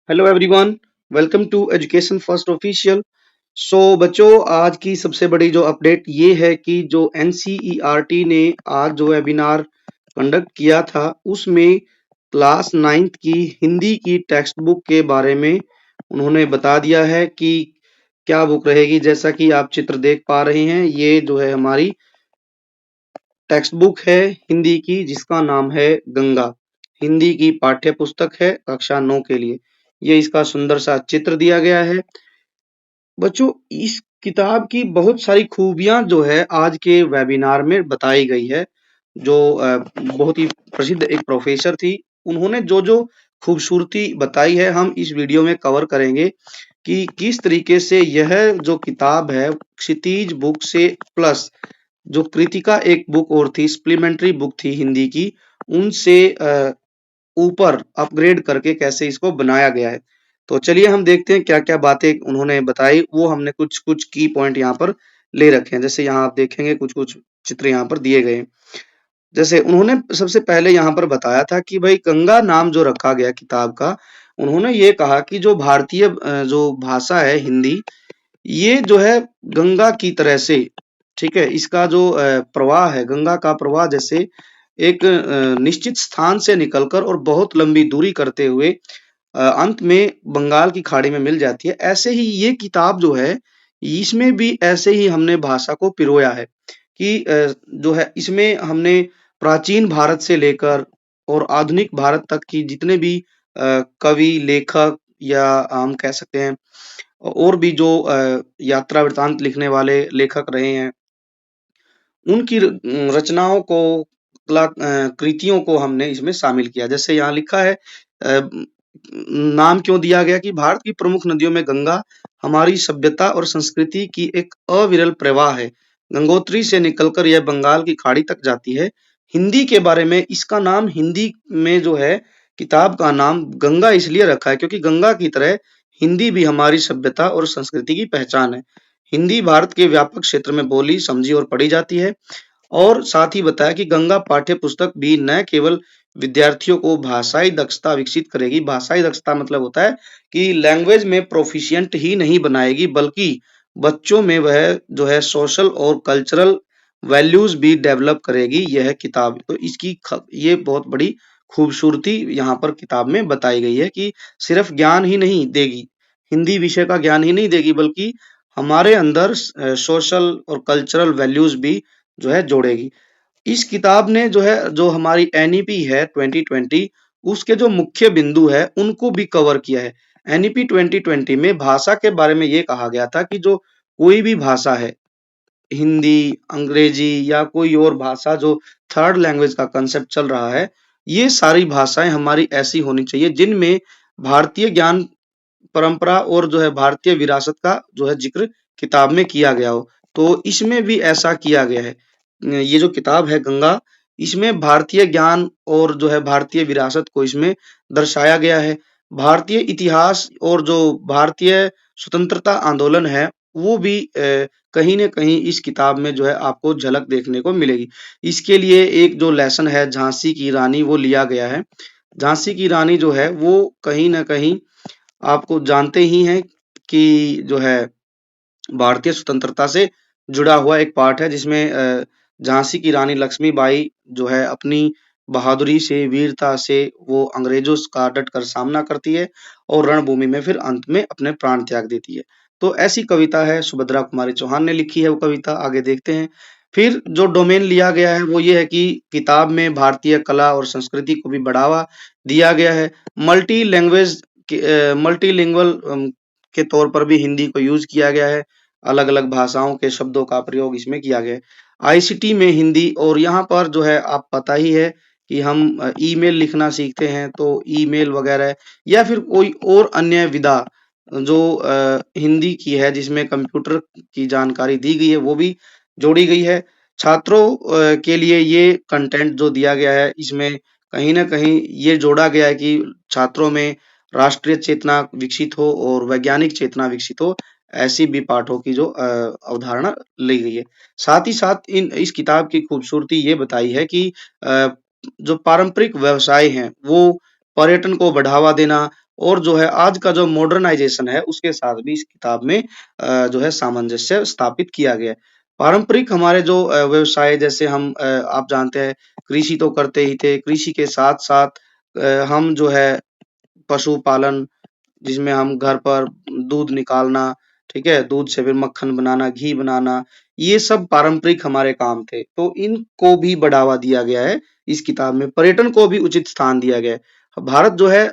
Hello everyone, welcome to education first official. बच्चों, आज की सबसे बड़ी जो अपडेट ये है कि जो एनसीईआरटी ने आज जो वेबिनार कंडक्ट किया था उसमें क्लास नाइन्थ की हिंदी की टेक्स्ट बुक के बारे में उन्होंने बता दिया है कि क्या बुक रहेगी। जैसा कि आप चित्र देख पा रहे हैं, ये जो है हमारी टेक्स्ट बुक है हिंदी की, जिसका नाम है गंगा। हिंदी की पाठ्य पुस्तक है कक्षा 9 के लिए। ये इसका सुंदर सा चित्र दिया गया है। बच्चों, इस किताब की बहुत सारी खूबियां जो है आज के वेबिनार में बताई गई है। जो बहुत ही प्रसिद्ध एक प्रोफेसर थी, उन्होंने जो जो खूबसूरती बताई है हम इस वीडियो में कवर करेंगे कि किस तरीके से यह जो किताब है क्षितिज बुक से प्लस जो कृतिका एक बुक और थी, सप्लीमेंट्री बुक थी हिंदी की, उनसे ऊपर अपग्रेड करके कैसे इसको बनाया गया है। तो चलिए हम देखते हैं क्या-क्या बातें उन्होंने बताई। वो हमने कुछ-कुछ की पॉइंट यहाँ पर ले रखे हैं। जैसे यहाँ आप देखेंगे कुछ-कुछ चित्र यहाँ पर दिए गए हैं। जैसे उन्होंने सबसे पहले यहाँ पर बताया था कि भाई गंगा नाम जो रखा गया किताब का, उन्होंने ये कहा कि जो भारतीय जो भाषा है हिंदी, ये जो है गंगा की तरह से, ठीक है, इसका जो प्रवाह है, गंगा का प्रवाह जैसे एक निश्चित स्थान से निकलकर और बहुत लंबी दूरी करते हुए अंत में बंगाल की खाड़ी में मिल जाती है। ऐसे ही ये किताब जो है, इसमें भी ऐसे ही हमने भाषा को पिरोया है कि जो है इसमें हमने प्राचीन भारत से लेकर और आधुनिक भारत तक की जितने भी कवि, लेखक या हम कह सकते हैं और भी जो यात्रा वृतांत लिखने वाले लेखक रहे हैं, उनकी रचनाओं को कृतियों को हमने इसमें शामिल किया। जैसे यहाँ लिखा है, नाम क्यों दिया गया कि भारत की प्रमुख नदियों में गंगा हमारी सभ्यता और संस्कृति की एक अविरल प्रवाह है। गंगोत्री से निकलकर यह बंगाल की खाड़ी तक जाती है। हिंदी के बारे में इसका नाम हिंदी में जो है किताब का नाम गंगा इसलिए रखा है क्योंकि गंगा की तरह हिंदी भी हमारी सभ्यता और संस्कृति की पहचान है। हिंदी भारत के व्यापक क्षेत्र में बोली, समझी और पढ़ी जाती है। और साथ ही बताया कि गंगा पाठ्य पुस्तक भी न केवल विद्यार्थियों को भाषाई दक्षता विकसित करेगी, भाषाई दक्षता मतलब होता है कि लैंग्वेज में प्रोफिशिएंट ही नहीं बनाएगी, बल्कि बच्चों में वह जो है सोशल और कल्चरल वैल्यूज भी डेवलप करेगी यह किताब। तो ये बहुत बड़ी खूबसूरती यहाँ पर किताब में बताई गई है कि सिर्फ ज्ञान ही नहीं देगी, हिंदी विषय का ज्ञान ही नहीं देगी, बल्कि हमारे अंदर सोशल और कल्चरल वैल्यूज भी जो है जोड़ेगी। इस किताब ने जो है जो हमारी एनईपी है 2020, उसके जो मुख्य बिंदु है उनको भी कवर किया है। एनईपी 2020 में भाषा के बारे में ये कहा गया था कि जो कोई भी भाषा है, हिंदी, अंग्रेजी या कोई और भाषा जो थर्ड लैंग्वेज का कंसेप्ट चल रहा है, ये सारी भाषाएं हमारी ऐसी होनी चाहिए जिनमें भारतीय ज्ञान परंपरा और जो है भारतीय विरासत का जो है जिक्र किताब में किया गया हो। तो इसमें भी ऐसा किया गया है। ये जो किताब है गंगा, इसमें भारतीय ज्ञान और जो है भारतीय विरासत को इसमें दर्शाया गया है। भारतीय इतिहास और जो भारतीय स्वतंत्रता आंदोलन है, वो भी कहीं न कहीं इस किताब में जो है आपको झलक देखने को मिलेगी। इसके लिए एक जो लेसन है झांसी की रानी, वो लिया गया है। झांसी की रानी जो है वो कहीं न कहीं आपको जानते ही हैं कि जो है भारतीय स्वतंत्रता से जुड़ा हुआ एक पार्ट है, जिसमें झांसी की रानी लक्ष्मीबाई जो है अपनी बहादुरी से, वीरता से वो अंग्रेजों का डटकर सामना करती है और रणभूमि में फिर अंत में अपने प्राण त्याग देती है। तो ऐसी कविता है, सुभद्रा कुमारी चौहान ने लिखी है वो कविता, आगे देखते हैं। फिर जो डोमेन लिया गया है वो ये है कि किताब में भारतीय कला और संस्कृति को भी बढ़ावा दिया गया है। मल्टी लैंग्वेज मल्टीलिंगुअल के तौर पर भी हिंदी को यूज किया गया है। अलग-अलग भाषाओं के शब्दों का प्रयोग इसमें किया गया है। आईसीटी में हिंदी, और यहाँ पर जो है आप पता ही है कि हम ईमेल लिखना सीखते हैं, तो ईमेल वगैरह या फिर कोई और अन्य विधा जो हिंदी की है जिसमें कंप्यूटर की जानकारी दी गई है, वो भी जोड़ी गई है। छात्रों के लिए ये कंटेंट जो दिया गया है, इसमें कहीं न कहीं ये जोड़ा गया है कि छात्रों में राष्ट्रीय चेतना विकसित हो और वैज्ञानिक चेतना विकसित हो, ऐसी भी पाठों की जो अवधारणा ली गई है। साथ ही साथ इस किताब की खूबसूरती ये बताई है कि जो पारंपरिक व्यवसाय हैं, वो पर्यटन को बढ़ावा देना, और जो है आज का जो मॉडर्नाइजेशन है उसके साथ भी इस किताब में जो है सामंजस्य स्थापित किया गया है। पारंपरिक हमारे जो व्यवसाय जैसे हम आप जानते हैं कृषि तो करते ही थे, कृषि के साथ-साथ हम जो है पशुपालन जिसमें हम घर पर दूध निकालना, ठीक है? दूध से फिर मक्खन बनाना, घी बनाना, ये सब पारंपरिक हमारे काम थे। तो इनको भी बढ़ावा दिया गया है इस किताब में। पर्यटन को भी उचित स्थान दिया गया है। भारत जो है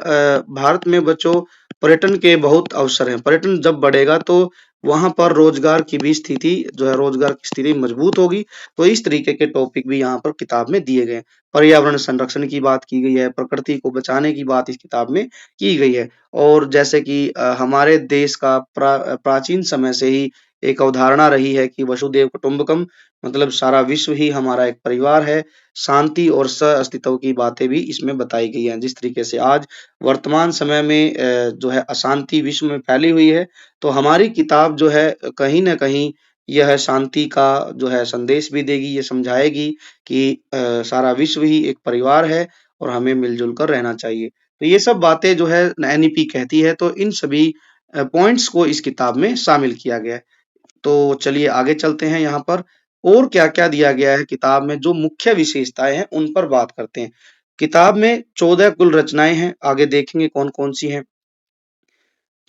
भारत में बच्चों पर्यटन के बहुत अवसर हैं। पर्यटन जब बढ़ेगा तो वहाँ पर रोज़गार की भी स्थिति जो है रोज़गार की स्थिति मजबूत होगी। तो इस तरीके के टॉपिक भी यहाँ पर किताब में दिए गए हैं। पर्यावरण संरक्षण की बात की गई है, प्रकृति को बचाने की बात इस किताब में की गई है। और जैसे कि हमारे देश का प्राचीन समय से ही एक अवधारणा रही है कि वसुधैव कुटुंबकम मतलब सारा विश्व ही हमारा एक परिवार है। शांति और सह-अस्तित्व की बातें भी इसमें बताई गई हैं। जिस तरीके से आज वर्तमान समय में जो है अशांति विश्व में फैली हुई है, तो हमारी किताब जो है कहीं न कहीं यह शांति का जो है संदेश भी देगी, ये समझाएगी कि सारा विश्व ही एक परिवार है और हमें मिल-जुल कर रहना चाहिए। तो ये सब बातें जो है एनईपी कहती है तो इन सभी पॉइंट्स को इस किताब में शामिल किया गया है। तो चलिए आगे चलते हैं यहाँ पर और क्या-क्या दिया गया है किताब में जो मुख्य विशेषताएँ हैं उन पर बात करते हैं। किताब में 14 कुल रचनाएँ हैं, आगे देखेंगे कौन-कौन सी हैं।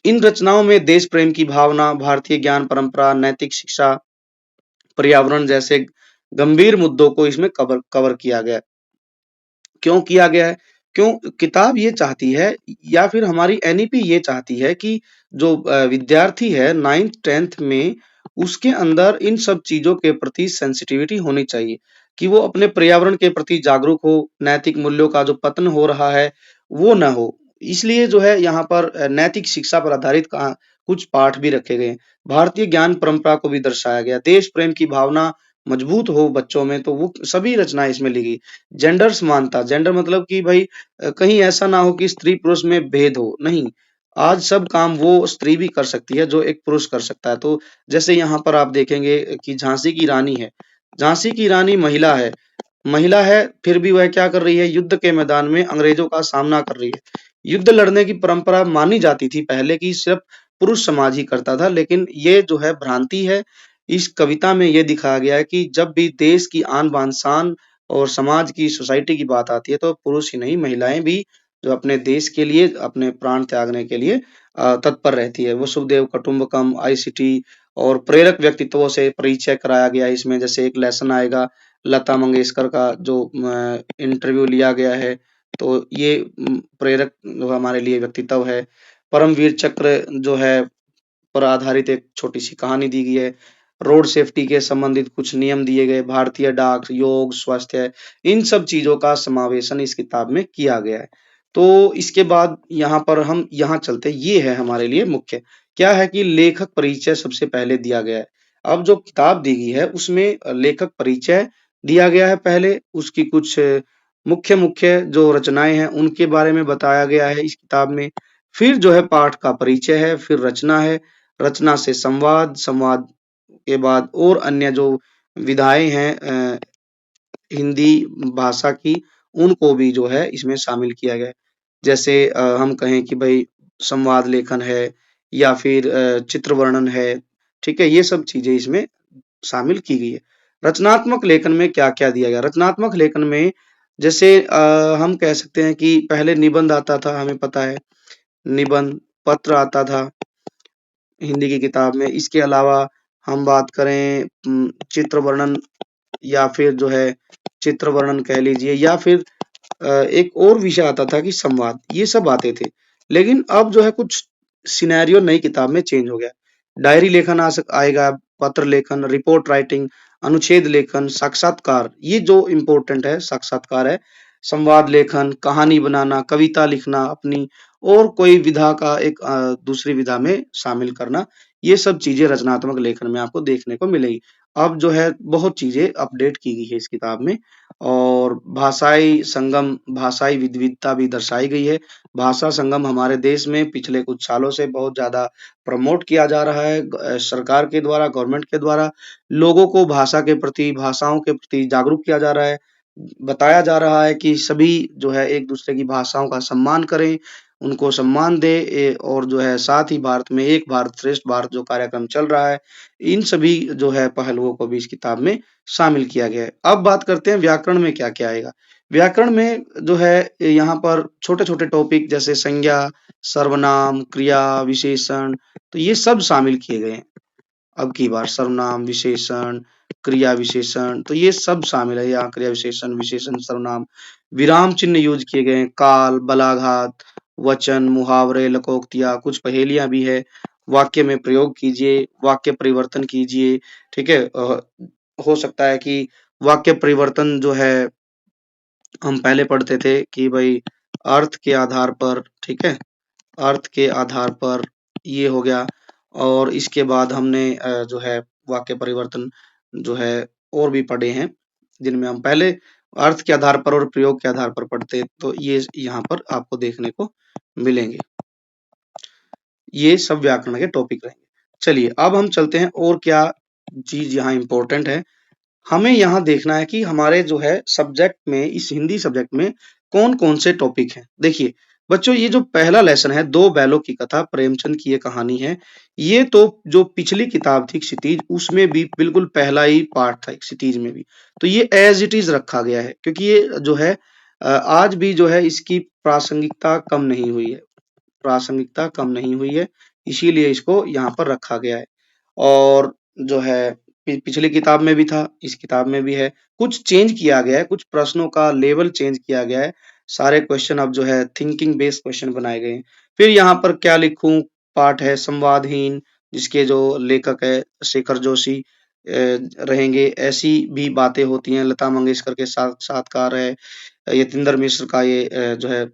इन रचनाओं में देश प्रेम की भावना, भारतीय ज्ञान परंपरा, नैतिक शिक्षा, पर्यावरण जैसे गंभीर मुद्दों को इसमें कवर कवर किया गया है। क्यों किया गया है? क्यों किताब ये चाहती है या फिर हमारी एनईपी ये चाहती है कि जो विद्यार्थी है 9th-10th में उसके अंदर इन सब चीज़ों के प्रति सेंसिटिविटी होनी चाहिए, कि वो अपने पर्यावरण के प्रति जागरूक हो, नैतिक मूल्यों का जो पतन हो रहा है, वो ना हो। इसलिए जो है यहाँ पर नैतिक शिक्षा पर आधारित कुछ पाठ भी रखे गए हैं। भारतीय ज्ञान परंपरा को भी दर्शाया गया। देश प्रेम की भावना मजबूत हो बच्चों में तो वो सभी रचनाएँ इसमें लिखी जेंडर समानता, जेंडर मतलब कि भई कहीं ऐसा ना हो कि स्त्री-पुरुष में भेद हो, नहीं। आज सब काम वो स्त्री भी कर सकती है जो एक पुरुष कर सकता है। तो जैसे यहाँ पर आप देखेंगे कि झांसी की रानी है। झांसी की रानी महिला है फिर भी वह क्या कर रही है युद्ध के मैदान में अंग्रेज़ों का सामना कर रही है। युद्ध लड़ने की परंपरा मानी जाती थी पहले कि सिर्फ़ पुरुष समाज ही करता था, लेकिन ये जो है भ्रांति है। इस कविता में ये दिखाया गया है कि जब भी देश की आन-बान, शान और समाज की सोसाइटी की बात आती है तो पुरुष ही नहीं महिलाएँ भी जो अपने देश के लिए अपने प्राण त्यागने के लिए तत्पर रहती है। वसुधैव कुटुंबकम, आईसीटी और प्रेरक व्यक्तित्वों से परिचय कराया गया है इसमें जैसे एक लेसन आएगा लता मंगेशकर का जो इंटरव्यू लिया गया है, तो ये प्रेरक जो हमारे लिए व्यक्तित्व है। परमवीर चक्र जो है पर आधारित एक छोटी-सी कहानी दी गई है। रोड सेफ्टी के संबंधित कुछ नियम दिए गए, भारतीय डाक, योग, स्वास्थ्य, इन सब चीज़ों का समावेशन इस किताब में किया गया है। तो इसके बाद यहाँ पर हम यहाँ चलते हैं, ये है हमारे लिए मुख्य। क्या है कि लेखक परिचय सबसे पहले दिया गया है। अब जो किताब दी गई है उसमें लेखक परिचय दिया गया है पहले, उसकी कुछ मुख्य-मुख्य जो रचनाएँ हैं उनके बारे में बताया गया है इस किताब में। फिर जो है पाठ का परिचय है, फिर रचना है, रचना से संवाद, संवाद के बाद और अन्य जो विधाएँ हैं हिंदी भाषा की, उनको भी जो है इसमें शामिल किया गया है। जैसे हम कहें कि भई संवाद लेखन है या फिर चित्र वर्णन है, ठीक है? ये सब चीज़ें इसमें शामिल की गई है। रचनात्मक लेखन में क्या-क्या दिया गया? रचनात्मक लेखन में जैसे हम कह सकते हैं कि पहले निबंध आता था, हमें पता है, निबंध, पत्र आता था। हिंदी की किताब में। इसके अलावा हम बात करें चित्र वर्णन या फिर जो है चित्र वर्णन कह लीजिए या फिर एक और विषय आता था कि संवाद, ये सब आते थे। लेकिन अब जो है कुछ सिनेरियो नई किताब में चेंज हो गया। डायरी लेखन आएगा, पत्र लेखन, रिपोर्ट राइटिंग, अनुच्छेद लेखन, साक्षात्कार, ये जो इम्पोर्टेंट है साक्षात्कार है, संवाद लेखन, कहानी बनाना, कविता लिखना अपनी और कोई विधा का एक दूसरी विधा में शामिल करना, ये सब चीज़ें रचनात्मक लेखन में आपको देखने को मिलेगी। अब जो है बहुत चीज़ें अपडेट की गई है इस किताब में और भाषाई संगम, भाषाई विविधता भी दर्शाई गई है। भाषा संगम हमारे देश में पिछले कुछ सालों से बहुत ज़्यादा प्रमोट किया जा रहा है सरकार के द्वारा, गवर्नमेंट के द्वारा। लोगों को भाषा के प्रति, भाषाओं के प्रति जागरूक किया जा रहा है। बताया जा रहा है कि सभी जो है एक-दूसरे की भाषाओं का सम्मान करें उनको सम्मान दे और जो है साथ ही भारत में एक भारत श्रेष्ठ भारत जो कार्यक्रम चल रहा है, इन सभी जो है पहलुओं को भी इस किताब में शामिल किया गया है। अब बात करते हैं व्याकरण में क्या-क्या आएगा। व्याकरण में जो है यहाँ पर छोटे-छोटे टॉपिक जैसे संज्ञा, सर्वनाम, क्रिया, विशेषण, तो ये सब शामिल किए गए हैं। अब की बार सर्वनाम, विशेषण, क्रिया विशेषण, तो ये सब शामिल है यहाँ। क्रिया विशेषण, विशेषण, सर्वनाम, विराम चिन्ह यूज किए गए हैं, काल, बलाघात, वचन, मुहावरे, लोकोक्तियाँ, कुछ पहेलियां भी है। वाक्य में प्रयोग कीजिए, वाक्य परिवर्तन कीजिए, ठीक है। हो सकता है कि वाक्य परिवर्तन जो है हम पहले पढ़ते थे कि भाई अर्थ के आधार पर, ठीक है, अर्थ के आधार पर ये हो गया। और इसके बाद हमने जो है वाक्य परिवर्तन जो है और भी पढ़े हैं, जिनमें हम पहले अर्थ के आधार पर और प्रयोग के आधार पर पढ़ते, तो ये यहाँ पर आपको देखने को मिलेंगे। ये सब व्याकरण के टॉपिक रहेंगे। चलिए अब हम चलते हैं और क्या चीज यहाँ इंपॉर्टेंट है। हमें यहाँ देखना है कि हमारे जो है सब्जेक्ट में, इस हिंदी सब्जेक्ट में कौन-कौन से टॉपिक हैं। देखिए बच्चों, ये जो पहला लेसन है, दो बैलों की कथा, प्रेमचंद की ये कहानी है। ये तो जो पिछली किताब थी क्षितिज, उसमें भी बिल्कुल पहला ही पार्ट था क्षितिज में भी। तो ये एज इट इज रखा गया है, क्योंकि ये जो है आज भी जो है इसकी प्रासंगिकता कम नहीं हुई है, इसीलिए इसको यहाँ पर रखा गया है। और जो है पिछली किताब में भी था, इस किताब में भी है। कुछ चेंज किया गया है, कुछ प्रश्नों का लेवल चेंज किया गया है। सारे क्वेश्चन अब जो है थिंकिंग बेस्ड क्वेश्चन बनाए गए हैं। फिर यहाँ पर क्या लिखूं पाठ है संवादहीन, जिसके जो लेखक है शेखर जोशी रहेंगे। ऐसी भी बातें होती हैं, लता मंगेशकर के साक्षात्कार है। यतींद्र मिश्र का ये जो है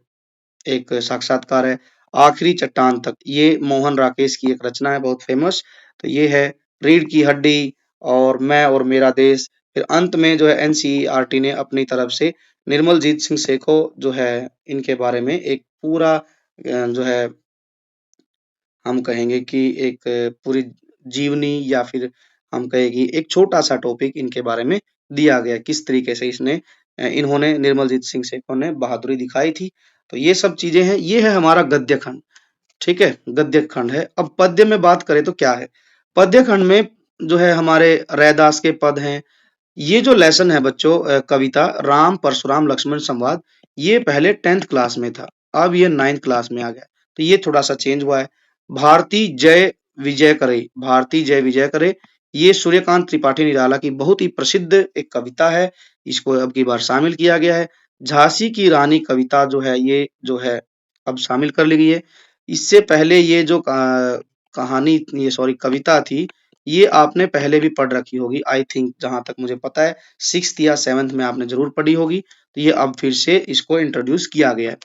एक साक्षात्कार है। आखिरी चट्टान तक, ये मोहन राकेश की एक रचना है बहुत फेमस। तो ये है रीढ़ की हड्डी और मैं और मेरा देश। फिर अंत में जो है एनसीईआरटी ने अपनी तरफ से निर्मलजीत सिंह सेखो जो है इनके बारे में एक पूरा जो है हम कहेंगे कि एक पूरी जीवनी, या फिर हम कहें कि एक छोटा-सा टॉपिक इनके बारे में दिया गया, किस तरीके से इन्होंने निर्मलजीत सिंह सेखों ने बहादुरी दिखाई थी। तो ये सब चीज़ें हैं, ये है हमारा गद्य खंड, ठीक है? गद्य खंड है। अब पद्य में बात करें तो क्या है? पद्य खंड में जो है हमारे रैदास के पद हैं। ये जो लेसन है बच्चों कविता राम परशुराम लक्ष्मण संवाद, ये पहले 10th क्लास में था, अब ये 9th क्लास में आ गया। तो ये थोड़ा सा चेंज हुआ है। भारती जय विजय करे, भारती जय विजय करे, ये सूर्यकांत त्रिपाठी निराला की बहुत ही प्रसिद्ध एक कविता है। इसको अब की बार शामिल किया गया है। झांसी की रानी कविता जो है, ये जो है अब शामिल कर ली गई है। इससे पहले ये जो कहानी, ये सॉरी कविता थी, ये आपने पहले भी पढ़ रखी होगी आई थिंक, जहां तक मुझे पता है 6th या 7th में आपने जरूर पढ़ी होगी। तो ये अब फिर से इसको इंट्रोड्यूस किया गया है।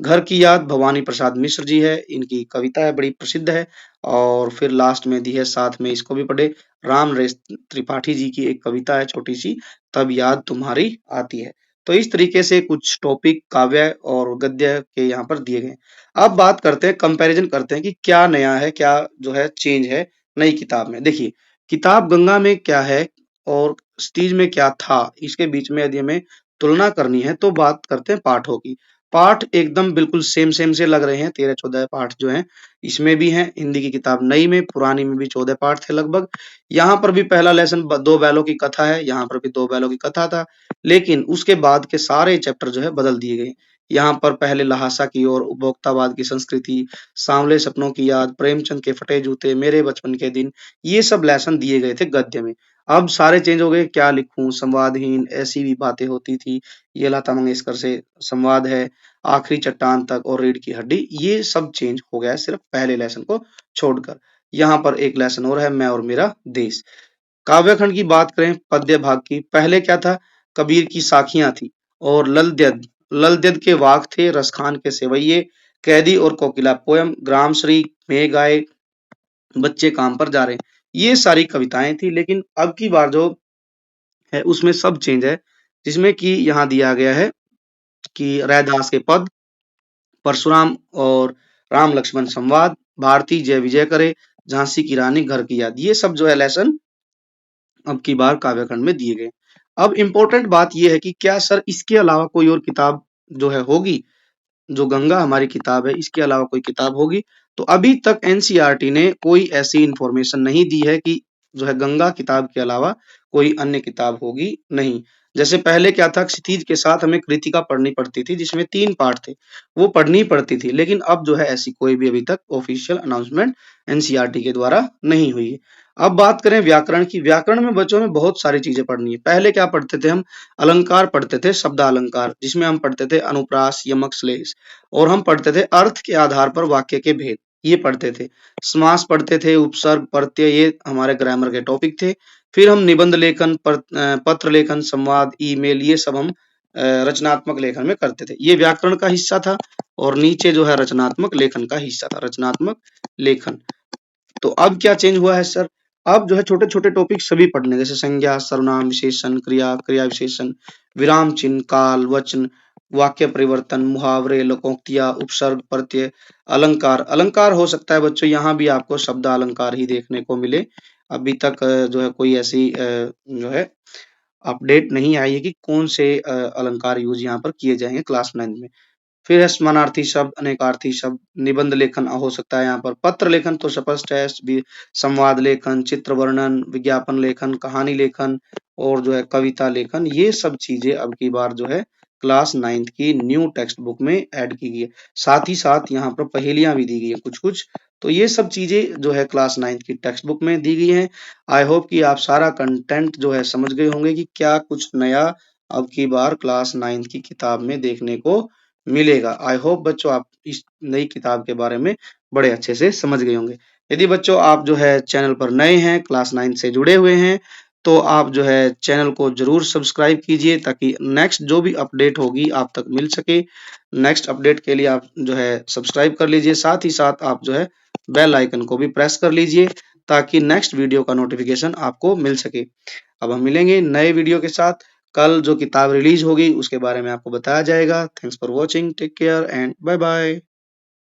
घर की याद भवानी प्रसाद मिश्र जी है, इनकी कविता है, बड़ी प्रसिद्ध है। और फिर लास्ट में दी है, साथ में इसको भी पढ़े, राम नरेश त्रिपाठी जी की एक कविता है छोटी सी, तब याद तुम्हारी आती है। तो इस तरीके से कुछ टॉपिक काव्य और गद्य के यहाँ पर दिए गए। अब बात करते हैं, कंपैरिजन करते हैं कि क्या नया है, क्या जो है चेंज है नई किताब में। देखिए किताब गंगा में क्या है और क्षितिज में क्या था, इसके बीच में यदि हमें तुलना करनी है तो बात करते हैं पाठों की। पाठ एकदम बिल्कुल सेम सेम से लग रहे हैं, 13-14 पाठ जो हैं इसमें भी हैं। हिंदी की किताब नई में, पुरानी में भी 14 पाठ थे लगभग। यहाँ पर भी पहला लेसन दो बैलों की कथा है, यहाँ पर भी दो बैलों की कथा था, लेकिन उसके बाद के सारे चैप्टर जो है बदल दिए गए। यहाँ पर पहले लहासा की ओर, उपभोक्तावाद की संस्कृति, सांवले सपनों की याद, प्रेमचंद के फटे जूते, मेरे बचपन के दिन, ये सब लेसन दिए गए थे गद्य में। अब सारे चेंज हो गए, क्या लिखूं, संवादहीन, ऐसी भी बातें होती थी, ये लता मंगेशकर से संवाद है, आखिरी चट्टान तक और रीढ़ की हड्डी, ये सब चेंज हो गया है सिर्फ पहले लेसन को छोड़कर। यहाँ पर एक लेसन और है, मैं और मेरा देश। काव्य खंड की बात करें पद्य भाग की, पहले क्या था, कबीर की साखियां थी और ललद्यद, ललद्यद के वाक थे, रसखान के सेवैये, कैदी और कोकिला पोयम, ग्रामश्री, मेघ आए, बच्चे काम पर जा रहे हैं, ये सारी कविताएं थी। लेकिन अब की बार जो है उसमें सब चेंज है, जिसमें कि यहाँ दिया गया है कि रैदास के पद, परशुराम और राम लक्ष्मण संवाद, भारती जय विजय करे, झांसी की रानी, घर की याद, ये सब जो है लेसन अब की बार काव्यखंड में दिए गए। अब इम्पोर्टेंट बात यह है कि क्या सर इसके अलावा कोई और किताब जो है होगी, जो गंगा हमारी किताब है इसके अलावा कोई किताब होगी, तो अभी तक एनसीईआरटी ने कोई ऐसी इंफॉर्मेशन नहीं दी है कि जो है गंगा किताब के अलावा कोई अन्य किताब होगी, नहीं। जैसे पहले क्या था, क्षितिज के साथ हमें कृतिका पढ़नी पड़ती थी जिसमें 3 पार्ट थे, वो पढ़नी पड़ती थी, लेकिन अब जो है ऐसी कोई भी अभी तक ऑफिशियल अनाउंसमेंट एनसीईआरटी के द्वारा नहीं हुई है। अब बात करें व्याकरण की, व्याकरण में बच्चों में बहुत सारी चीजें पढ़नी है। पहले क्या पढ़ते थे हम, अलंकार पढ़ते थे, शब्दालंकार, जिसमें हम पढ़ते थे अनुप्रास, यमक, श्लेष, और हम पढ़ते थे अर्थ के आधार पर वाक्य के भेद, ये पढ़ते थे। समास पढ़ते थे, उपसर्ग, प्रत्यय, ये हमारे ग्रामर के टॉपिक थे। फिर हम निबंध लेखन, पत्र लेखन, संवाद, ईमेल, ये सब हम रचनात्मक लेखन में करते थे। ये व्याकरण का हिस्सा था, और नीचे जो है रचनात्मक लेखन का हिस्सा था, रचनात्मक लेखन। तो अब क्या चेंज हुआ है सर, अब जो है छोटे छोटे टॉपिक सभी पढ़ने, जैसे संज्ञा, सर्वनाम, विशेषण, क्रिया, क्रिया विशेषण, विराम चिन्ह, काल, वचन, वाक्य परिवर्तन, मुहावरे, लोकोक्तियां, उपसर्ग, प्रत्यय, अलंकार। अलंकार हो सकता है बच्चों यहाँ भी आपको शब्द अलंकार ही देखने को मिले, अभी तक जो है कोई ऐसी जो है अपडेट नहीं आई है कि कौन से अलंकार यूज यहाँ पर किए जाएंगे क्लास 9 में। फिर है समानार्थी शब्द, अनेकार्थी शब्द, निबंध लेखन हो सकता है यहाँ पर, पत्र लेखन तो स्पष्ट है, संवाद लेखन, चित्र वर्णन, विज्ञापन लेखन, कहानी लेखन, और जो है कविता लेखन, ये सब चीजें अब की बार जो है क्लास 9th की न्यू टेक्स्ट बुक में ऐड की गई है। साथ ही साथ यहाँ पर पहेलियां भी दी गई है कुछ कुछ, तो ये सब चीजें जो है क्लास 9th की टेक्स्ट बुक में दी गई हैं। आई होप कि आप सारा कंटेंट जो है समझ गए होंगे कि क्या कुछ नया अब की बार क्लास 9th की किताब में देखने को मिलेगा। आई होप बच्चों आप इस नई किताब के बारे में बड़े अच्छे से समझ गए होंगे। यदि बच्चों आप जो है चैनल पर नए हैं, क्लास 9 से जुड़े हुए हैं, तो आप जो है चैनल को जरूर सब्सक्राइब कीजिए ताकि नेक्स्ट जो भी अपडेट होगी आप तक मिल सके। नेक्स्ट अपडेट के लिए आप जो है सब्सक्राइब कर लीजिए, साथ ही साथ आप जो है बेल आइकन को भी प्रेस कर लीजिए ताकि नेक्स्ट वीडियो का नोटिफिकेशन आपको मिल सके। अब हम मिलेंगे नए वीडियो के साथ, कल जो किताब रिलीज होगी उसके बारे में आपको बताया जाएगा। Thanks for watching, take care and bye bye.